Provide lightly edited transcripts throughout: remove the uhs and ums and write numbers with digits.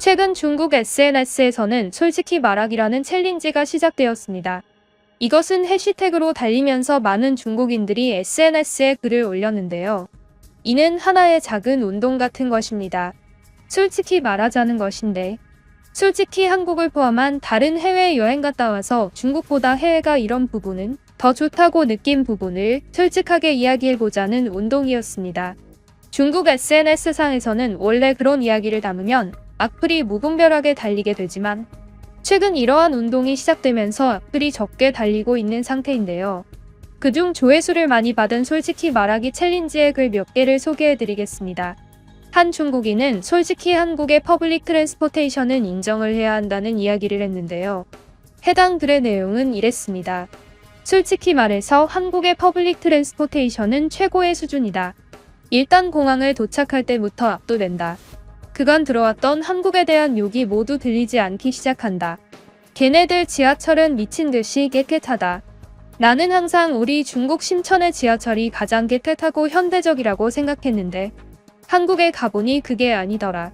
최근 중국 SNS에서는 솔직히 말하기라는 챌린지가 시작되었습니다. 이것은 해시태그로 달리면서 많은 중국인들이 SNS에 글을 올렸는데요. 이는 하나의 작은 운동 같은 것입니다. 솔직히 말하자는 것인데, 솔직히 한국을 포함한 다른 해외 여행 갔다 와서 중국보다 해외가 이런 부분은 더 좋다고 느낀 부분을 솔직하게 이야기해보자는 운동이었습니다. 중국 SNS상에서는 원래 그런 이야기를 담으면 악플이 무분별하게 달리게 되지만 최근 이러한 운동이 시작되면서 악플이 적게 달리고 있는 상태인데요. 그중 조회수를 많이 받은 솔직히 말하기 챌린지의 글 몇 개를 소개해드리겠습니다. 한 중국인은 솔직히 한국의 퍼블릭 트랜스포테이션은 인정을 해야 한다는 이야기를 했는데요. 해당 글의 내용은 이랬습니다. 솔직히 말해서 한국의 퍼블릭 트랜스포테이션은 최고의 수준이다. 일단 공항을 도착할 때부터 압도된다. 그간 들어왔던 한국에 대한 욕이 모두 들리지 않기 시작한다. 걔네들 지하철은 미친 듯이 깨끗하다. 나는 항상 우리 중국 심천의 지하철이 가장 깨끗하고 현대적이라고 생각했는데 한국에 가보니 그게 아니더라.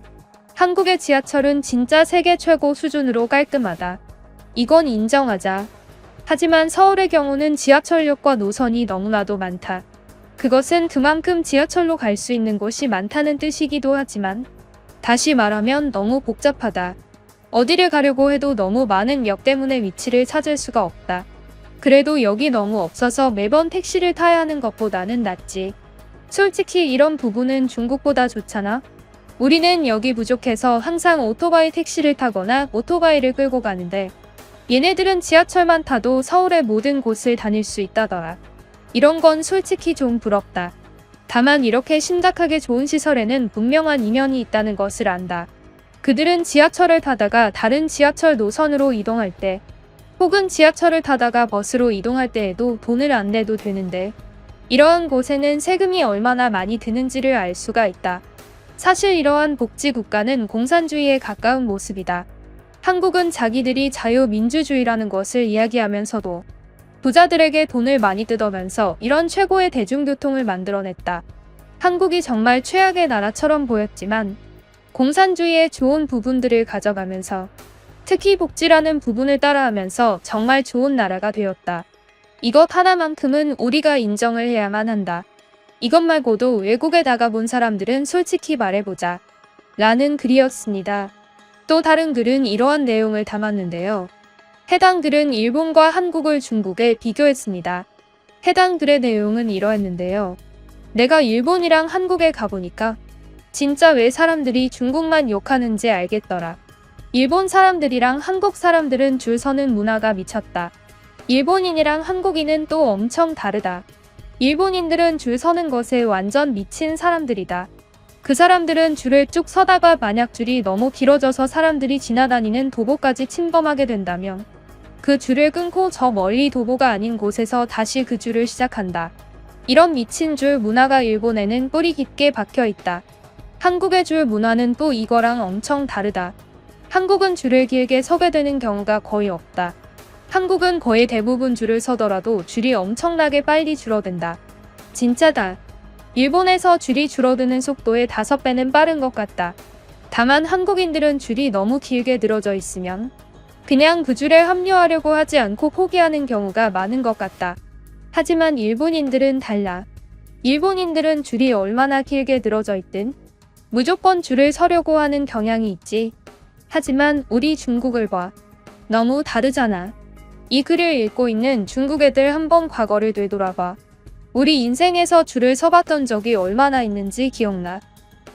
한국의 지하철은 진짜 세계 최고 수준으로 깔끔하다. 이건 인정하자. 하지만 서울의 경우는 지하철역과 노선이 너무나도 많다. 그것은 그만큼 지하철로 갈 수 있는 곳이 많다는 뜻이기도 하지만 다시 말하면 너무 복잡하다. 어디를 가려고 해도 너무 많은 역 때문에 위치를 찾을 수가 없다. 그래도 역이 너무 없어서 매번 택시를 타야 하는 것보다는 낫지. 솔직히 이런 부분은 중국보다 좋잖아. 우리는 역이 부족해서 항상 오토바이 택시를 타거나 오토바이를 끌고 가는데 얘네들은 지하철만 타도 서울의 모든 곳을 다닐 수 있다더라. 이런 건 솔직히 좀 부럽다. 다만 이렇게 심각하게 좋은 시설에는 분명한 이면이 있다는 것을 안다. 그들은 지하철을 타다가 다른 지하철 노선으로 이동할 때 혹은 지하철을 타다가 버스로 이동할 때에도 돈을 안 내도 되는데 이러한 곳에는 세금이 얼마나 많이 드는지를 알 수가 있다. 사실 이러한 복지국가는 공산주의에 가까운 모습이다. 한국은 자기들이 자유민주주의라는 것을 이야기하면서도 부자들에게 돈을 많이 뜯어면서 이런 최고의 대중교통을 만들어냈다. 한국이 정말 최악의 나라처럼 보였지만 공산주의의 좋은 부분들을 가져가면서 특히 복지라는 부분을 따라하면서 정말 좋은 나라가 되었다. 이것 하나만큼은 우리가 인정을 해야만 한다. 이것 말고도 외국에 나가본 사람들은 솔직히 말해보자. 라는 글이었습니다. 또 다른 글은 이러한 내용을 담았는데요. 해당 글은 일본과 한국을 중국에 비교했습니다. 해당 글의 내용은 이러했는데요. 내가 일본이랑 한국에 가보니까 진짜 왜 사람들이 중국만 욕하는지 알겠더라. 일본 사람들이랑 한국 사람들은 줄 서는 문화가 미쳤다. 일본인이랑 한국인은 또 엄청 다르다. 일본인들은 줄 서는 것에 완전 미친 사람들이다. 그 사람들은 줄을 쭉 서다가 만약 줄이 너무 길어져서 사람들이 지나다니는 도보까지 침범하게 된다면 그 줄을 끊고 저 멀리 도보가 아닌 곳에서 다시 그 줄을 시작한다. 이런 미친 줄 문화가 일본에는 뿌리 깊게 박혀 있다. 한국의 줄 문화는 또 이거랑 엄청 다르다. 한국은 줄을 길게 서게 되는 경우가 거의 없다. 한국은 거의 대부분 줄을 서더라도 줄이 엄청나게 빨리 줄어든다. 진짜다. 일본에서 줄이 줄어드는 속도의 5배는 빠른 것 같다. 다만 한국인들은 줄이 너무 길게 늘어져 있으면 그냥 그 줄에 합류하려고 하지 않고 포기하는 경우가 많은 것 같다. 하지만 일본인들은 달라. 일본인들은 줄이 얼마나 길게 늘어져 있든 무조건 줄을 서려고 하는 경향이 있지. 하지만 우리 중국을 봐. 너무 다르잖아. 이 글을 읽고 있는 중국 애들 한번 과거를 되돌아봐. 우리 인생에서 줄을 서봤던 적이 얼마나 있는지 기억나?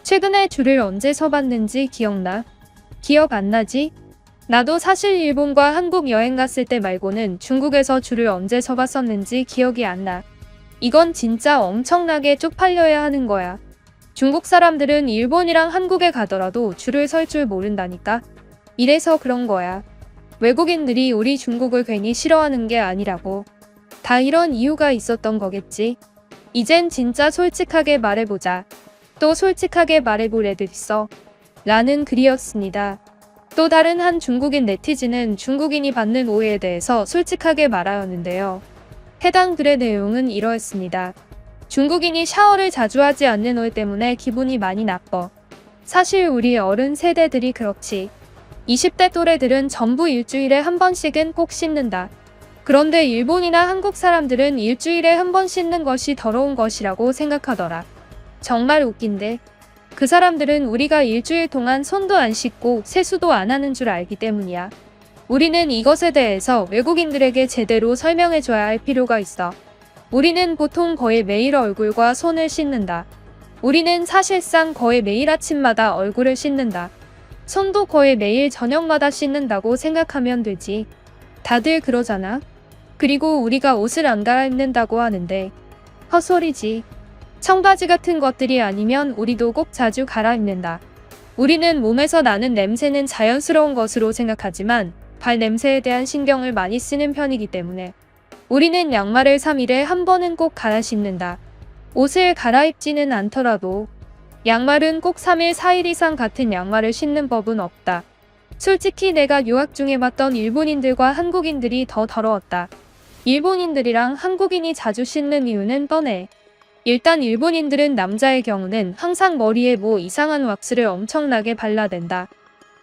최근에 줄을 언제 서봤는지 기억나? 기억 안 나지? 나도 사실 일본과 한국 여행 갔을 때 말고는 중국에서 줄을 언제 서봤었는지 기억이 안 나. 이건 진짜 엄청나게 쪽팔려야 하는 거야. 중국 사람들은 일본이랑 한국에 가더라도 줄을 설 줄 모른다니까. 이래서 그런 거야. 외국인들이 우리 중국을 괜히 싫어하는 게 아니라고. 다 이런 이유가 있었던 거겠지. 이젠 진짜 솔직하게 말해보자. 또 솔직하게 말해볼 애들 있어. 라는 글이었습니다. 또 다른 한 중국인 네티즌은 중국인이 받는 오해에 대해서 솔직하게 말하였는데요. 해당 글의 내용은 이러했습니다. 중국인이 샤워를 자주 하지 않는 오해 때문에 기분이 많이 나빠. 사실 우리 어른 세대들이 그렇지. 20대 또래들은 전부 일주일에 한 번씩은 꼭 씻는다. 그런데 일본이나 한국 사람들은 일주일에 한 번 씻는 것이 더러운 것이라고 생각하더라. 정말 웃긴데. 그 사람들은 우리가 일주일 동안 손도 안 씻고 세수도 안 하는 줄 알기 때문이야. 우리는 이것에 대해서 외국인들에게 제대로 설명해줘야 할 필요가 있어. 우리는 보통 거의 매일 얼굴과 손을 씻는다. 우리는 사실상 거의 매일 아침마다 얼굴을 씻는다. 손도 거의 매일 저녁마다 씻는다고 생각하면 되지. 다들 그러잖아. 그리고 우리가 옷을 안 갈아입는다고 하는데 헛소리지. 청바지 같은 것들이 아니면 우리도 꼭 자주 갈아입는다. 우리는 몸에서 나는 냄새는 자연스러운 것으로 생각하지만 발 냄새에 대한 신경을 많이 쓰는 편이기 때문에 우리는 양말을 3일에 한 번은 꼭 갈아 신는다. 옷을 갈아입지는 않더라도 양말은 꼭 3일, 4일 이상 같은 양말을 신는 법은 없다. 솔직히 내가 유학 중에 봤던 일본인들과 한국인들이 더 더러웠다. 일본인들이랑 한국인이 자주 씻는 이유는 뻔해. 일단 일본인들은 남자의 경우는 항상 머리에 뭐 이상한 왁스를 엄청나게 발라댄다.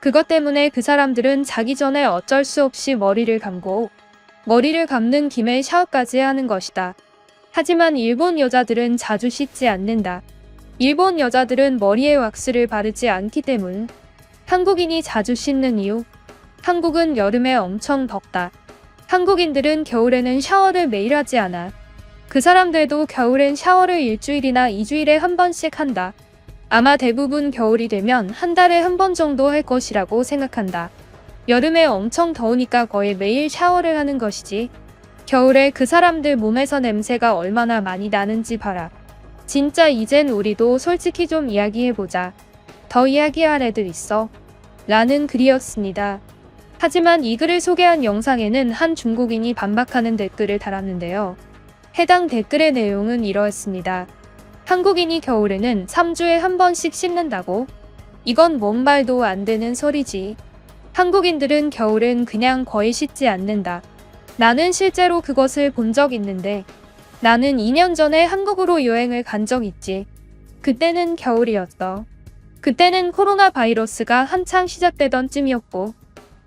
그것 때문에 그 사람들은 자기 전에 어쩔 수 없이 머리를 감고 머리를 감는 김에 샤워까지 하는 것이다. 하지만 일본 여자들은 자주 씻지 않는다. 일본 여자들은 머리에 왁스를 바르지 않기 때문. 한국인이 자주 씻는 이유. 한국은 여름에 엄청 덥다. 한국인들은 겨울에는 샤워를 매일 하지 않아. 그 사람들도 겨울엔 샤워를 일주일이나 2주일에 한 번씩 한다. 아마 대부분 겨울이 되면 한 달에 한 번 정도 할 것이라고 생각한다. 여름에 엄청 더우니까 거의 매일 샤워를 하는 것이지. 겨울에 그 사람들 몸에서 냄새가 얼마나 많이 나는지 봐라. 진짜 이젠 우리도 솔직히 좀 이야기해보자. 더 이야기할 애들 있어. 라는 글이었습니다. 하지만 이 글을 소개한 영상에는 한 중국인이 반박하는 댓글을 달았는데요. 해당 댓글의 내용은 이러했습니다. 한국인이 겨울에는 3주에 한 번씩 씻는다고? 이건 뭔 말도 안 되는 소리지. 한국인들은 겨울엔 그냥 거의 씻지 않는다. 나는 실제로 그것을 본 적 있는데 나는 2년 전에 한국으로 여행을 간 적 있지. 그때는 겨울이었어. 그때는 코로나 바이러스가 한창 시작되던 쯤이었고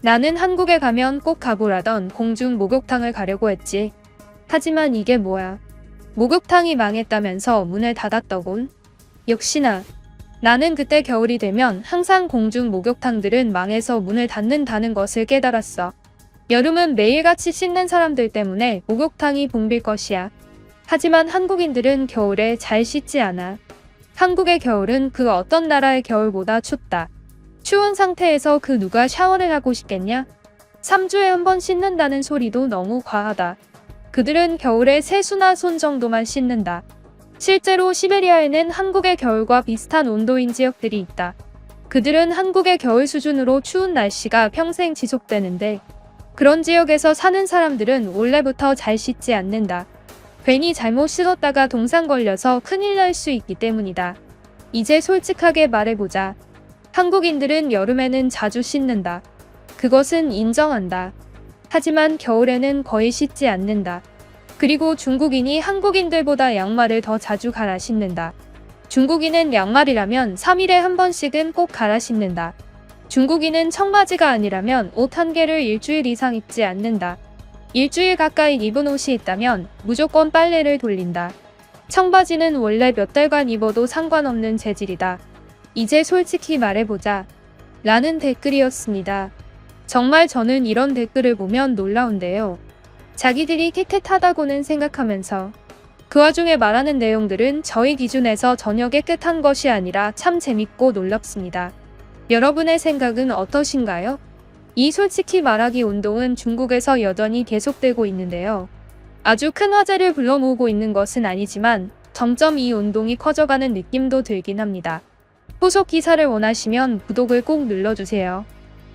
나는 한국에 가면 꼭 가보라던 공중 목욕탕을 가려고 했지. 하지만 이게 뭐야. 목욕탕이 망했다면서 문을 닫았더군. 역시나 나는 그때 겨울이 되면 항상 공중 목욕탕들은 망해서 문을 닫는다는 것을 깨달았어. 여름은 매일같이 씻는 사람들 때문에 목욕탕이 붐빌 것이야. 하지만 한국인들은 겨울에 잘 씻지 않아. 한국의 겨울은 그 어떤 나라의 겨울보다 춥다. 추운 상태에서 그 누가 샤워를 하고 싶겠냐? 3주에 한 번 씻는다는 소리도 너무 과하다. 그들은 겨울에 세수나 손 정도만 씻는다. 실제로 시베리아에는 한국의 겨울과 비슷한 온도인 지역들이 있다. 그들은 한국의 겨울 수준으로 추운 날씨가 평생 지속되는데 그런 지역에서 사는 사람들은 원래부터 잘 씻지 않는다. 괜히 잘못 씻었다가 동상 걸려서 큰일 날 수 있기 때문이다. 이제 솔직하게 말해보자. 한국인들은 여름에는 자주 씻는다. 그것은 인정한다. 하지만 겨울에는 거의 씻지 않는다. 그리고 중국인이 한국인들보다 양말을 더 자주 갈아 신는다. 중국인은 양말이라면 3일에 한 번씩은 꼭 갈아 신는다. 중국인은 청바지가 아니라면 옷 한 개를 일주일 이상 입지 않는다. 일주일 가까이 입은 옷이 있다면 무조건 빨래를 돌린다. 청바지는 원래 몇 달간 입어도 상관없는 재질이다. 이제 솔직히 말해보자. 라는 댓글이었습니다. 정말 저는 이런 댓글을 보면 놀라운데요. 자기들이 깨끗하다고는 생각하면서 그 와중에 말하는 내용들은 저희 기준에서 전혀 깨끗한 것이 아니라 참 재밌고 놀랍습니다. 여러분의 생각은 어떠신가요? 이 솔직히 말하기 운동은 중국에서 여전히 계속되고 있는데요. 아주 큰 화제를 불러모으고 있는 것은 아니지만 점점 이 운동이 커져가는 느낌도 들긴 합니다. 후속 기사를 원하시면 구독을 꼭 눌러주세요.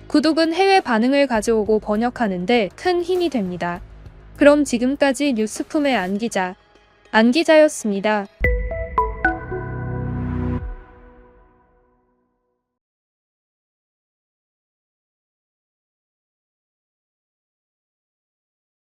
구독은 해외 반응을 가져오고 번역하는데 큰 힘이 됩니다. 그럼 지금까지 뉴스품의 안기자였습니다.